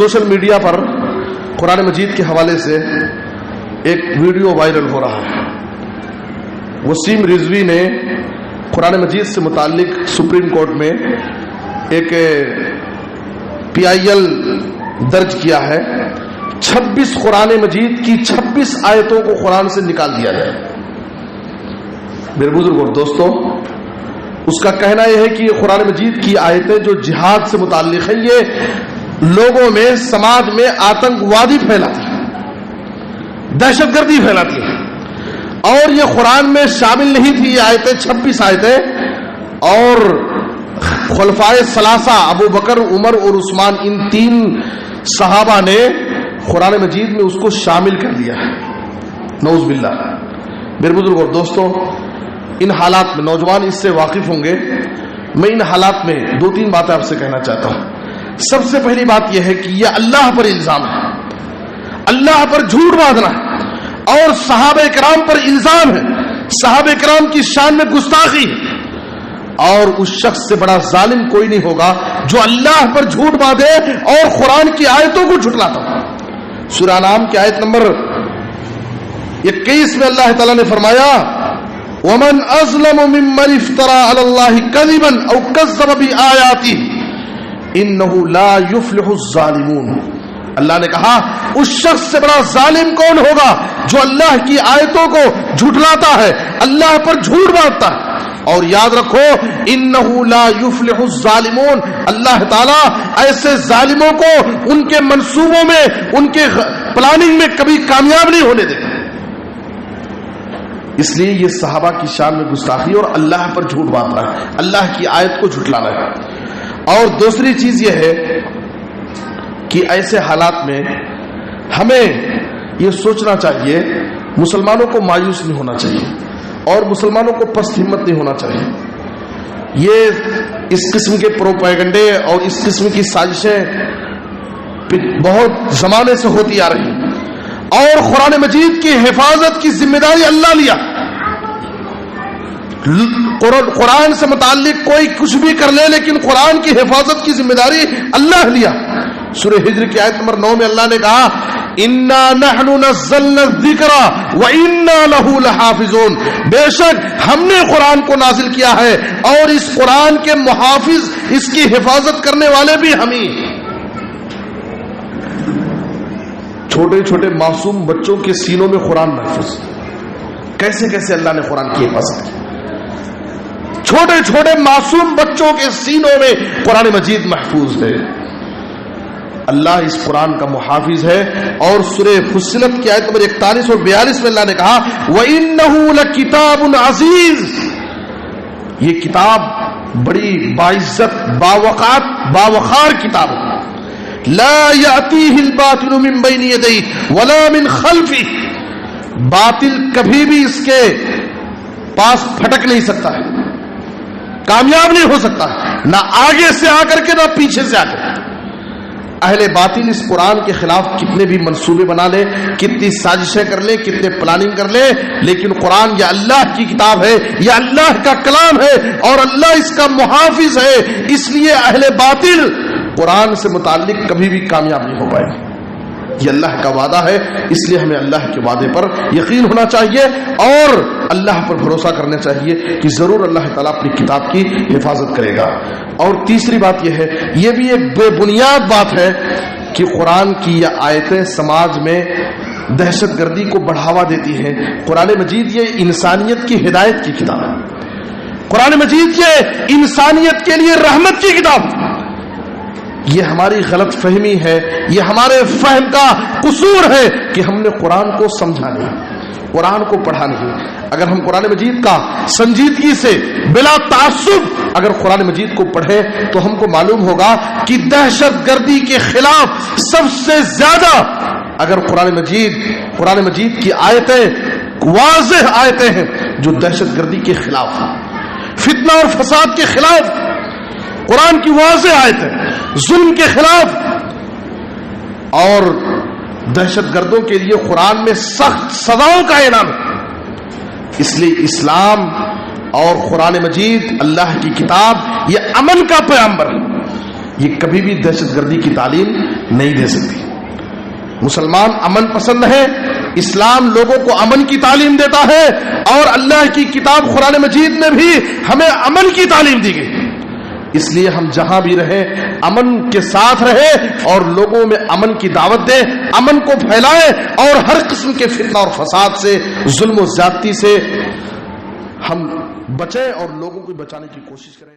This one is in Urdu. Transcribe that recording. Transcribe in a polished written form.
سوشل میڈیا پر قرآن مجید کے حوالے سے ایک ویڈیو وائرل ہو رہا ہے۔ وسیم رضوی نے قرآن مجید سے متعلق سپریم کورٹ میں ایک PIL درج کیا ہے 26 قرآن مجید کی 26 آیتوں کو قرآن سے نکال دیا جائے۔ میرے بزرگ اور دوستوں، اس کا کہنا یہ ہے کہ یہ قرآن مجید کی آیتیں جو جہاد سے متعلق ہیں یہ لوگوں میں، سماج میں آتنکوادی پھیلاتی ہیں، دہشت گردی پھیلاتی ہیں، اور یہ قرآن میں شامل نہیں تھی۔ یہ آیتیں 26 آیتیں اور خلفائے ثلاثہ ابو بکر، عمر اور عثمان، ان 3 صحابہ نے قرآن مجید میں اس کو شامل کر دیا ہے، نعوذ باللہ۔ میرے بزرگ اور دوستوں، ان حالات میں نوجوان اس سے واقف ہوں گے، میں ان حالات میں 2-3 باتیں آپ سے کہنا چاہتا ہوں۔ سب سے پہلی بات یہ ہے کہ یہ اللہ پر الزام ہے، اللہ پر جھوٹ باندھنا ہے، اور صحابہ کرام پر الزام ہے، صحابہ کرام کی شان میں گستاخی ہے، اور اس شخص سے بڑا ظالم کوئی نہیں ہوگا جو اللہ پر جھوٹ باندھے اور قرآن کی آیتوں کو جھٹلاتا ہو۔ سورہ انعام کی آیت نمبر 21 میں اللہ تعالیٰ نے فرمایا وَمَنْ أَظْلَمُ مِمَّنِ افْتَرَى عَلَى اللَّهِ كَذِبًا أَوْ كَذَّبَ بِآيَاتِهِ إِنَّهُ لَا يُفْلِحُ الظَّالِمُونَ۔ اللہ نے کہا اس شخص سے بڑا ظالم کون ہوگا جو اللہ کی آیتوں کو جھٹلاتا ہے، اللہ پر جھوٹ باندھتا ہے۔ اور یاد رکھو انہ لا یفلح الظالمون، اللہ تعالیٰ ایسے ظالموں کو ان کے منصوبوں میں، ان کے پلاننگ میں کبھی کامیاب نہیں ہونے دے۔ اس لیے یہ صحابہ کی شان میں گستاخی اور اللہ پر جھوٹ باندھنا ہے، اللہ کی آیت کو جھٹلانا ہے۔ اور دوسری چیز یہ ہے کہ ایسے حالات میں ہمیں یہ سوچنا چاہیے، مسلمانوں کو مایوس نہیں ہونا چاہیے اور مسلمانوں کو پست ہمت نہیں ہونا چاہیے۔ یہ اس قسم کے پروپیگنڈے اور اس قسم کی سازشیں بہت زمانے سے ہوتی آ رہی ہیں، اور قرآن مجید کی حفاظت کی ذمہ داری اللہ لیا۔ قرآن سے متعلق کوئی کچھ بھی کر لے، لیکن قرآن کی حفاظت کی ذمہ داری اللہ لیا۔ سورہ ہجر کی آیت نمبر 9 میں اللہ نے کہا اِنَّا نَحْنُ نَزَّلْنَا الذِّكْرَ وَإِنَّا لَهُ لَحَافِظُونَ، بے شک ہم نے قرآن کو نازل کیا ہے اور اس قرآن کے محافظ، اس کی حفاظت کرنے والے بھی ہم ہی۔ چھوٹے چھوٹے معصوم بچوں کے سینوں میں قرآن محفوظ، کیسے کیسے اللہ نے قرآن کی حفاظت کی۔ چھوٹے چھوٹے معصوم بچوں کے سینوں میں قرآن مجید محفوظ ہے، اللہ اس قرآن کا محافظ ہے۔ اور سورہ فصلت کی آیت نمبر 41 اور 42 میں اللہ نے کہا وَإِنَّهُ لَكِتَابٌ عَزِيزٌ، یہ کتاب بڑی باعزت، باوقار، باوقار کتاب ہے۔ لا يأتيه الباطل من بين يديه ولا من خلفه، باطل کبھی بھی اس کے پاس پھٹک نہیں سکتا ہے، کامیاب نہیں ہو سکتا، نہ آگے سے آ کر کے نہ پیچھے سے آ کر۔ اہل باطل اس قرآن کے خلاف کتنے بھی منصوبے بنا لے، کتنی سازشیں کر لے، کتنے پلاننگ کر لے، لیکن قرآن یہ اللہ کی کتاب ہے، یہ اللہ کا کلام ہے اور اللہ اس کا محافظ ہے۔ اس لیے اہل باطل قرآن سے متعلق کبھی بھی کامیاب نہیں ہو پائے گا، یہ اللہ کا وعدہ ہے۔ اس لیے ہمیں اللہ کے وعدے پر یقین ہونا چاہیے اور اللہ پر بھروسہ کرنا چاہیے کہ ضرور اللہ تعالیٰ اپنی کتاب کی حفاظت کرے گا۔ اور تیسری بات یہ ہے، یہ بھی ایک بے بنیاد بات ہے کہ قرآن کی یہ آیتیں سماج میں دہشت گردی کو بڑھاوا دیتی ہیں۔ قرآن مجید یہ انسانیت کی ہدایت کی کتاب ہے، قرآن مجید یہ انسانیت کے لیے رحمت کی کتاب ہے۔ یہ ہماری غلط فہمی ہے، یہ ہمارے فہم کا قصور ہے کہ ہم نے قرآن کو سمجھا نہیں، قرآن کو پڑھا نہیں۔ اگر ہم قرآن مجید کا سنجیدگی سے بلا تعصب اگر قرآن مجید کو پڑھیں تو ہم کو معلوم ہوگا کہ دہشت گردی کے خلاف سب سے زیادہ اگر قرآن مجید کی آیتیں واضح آیتیں ہیں جو دہشت گردی کے خلاف، فتنہ اور فساد کے خلاف، قرآن کی واضح آیتیں ظلم کے خلاف، اور دہشت گردوں کے لیے قرآن میں سخت سزاؤں کا اعلان ہے۔ اس لیے اسلام اور قرآن مجید اللہ کی کتاب یہ امن کا پیغمبر ہے، یہ کبھی بھی دہشت گردی کی تعلیم نہیں دے سکتی. مسلمان امن پسند ہے، اسلام لوگوں کو امن کی تعلیم دیتا ہے، اور اللہ کی کتاب قرآن مجید میں بھی ہمیں امن کی تعلیم دی گئی. اس لیے ہم جہاں بھی رہیں امن کے ساتھ رہیں اور لوگوں میں امن کی دعوت دیں، امن کو پھیلائیں، اور ہر قسم کے فتنہ اور فساد سے، ظلم و زیادتی سے ہم بچیں اور لوگوں کو بچانے کی کوشش کریں.